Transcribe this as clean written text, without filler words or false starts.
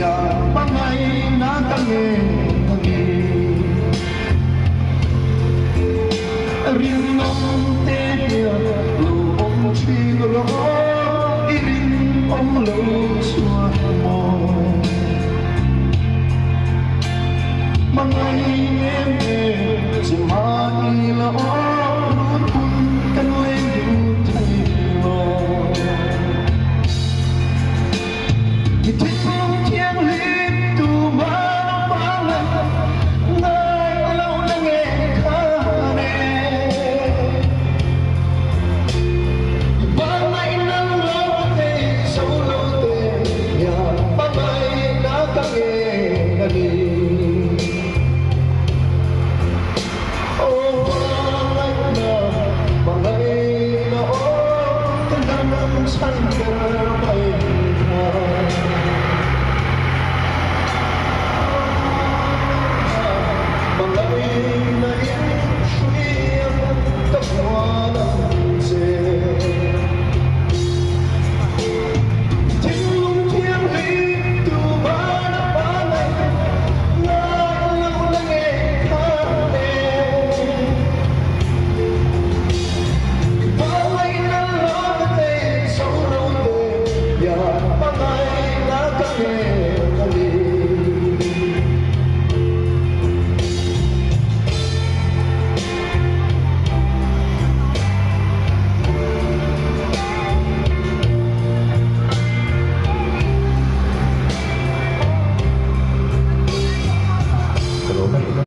ba ngày na căng nghe riêng ông tê lu ông chi lo riêng ông lu xua mòn mà ngày em chỉ mãi lo luôn kun căn lên yêu thay lo thì thích không thiêng liếp tu ba ba lần nơi lâu đã nghe khá nè ba ngày nắng lâu thế sâu lâu thế nhà ba ngày đã căng nghe đi Hãy bye.